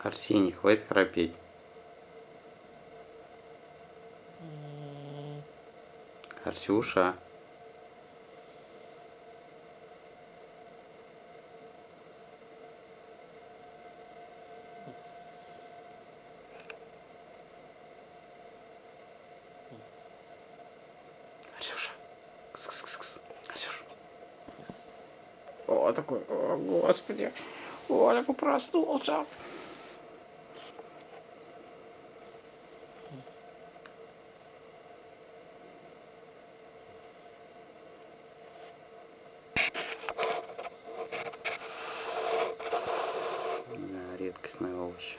Арсений, хватит храпеть. Арсюша. Арсюша. Кс-кс-кс. Арсюша. О, такой, о, господи. О, такой проснулся. Да, редкостное овощи.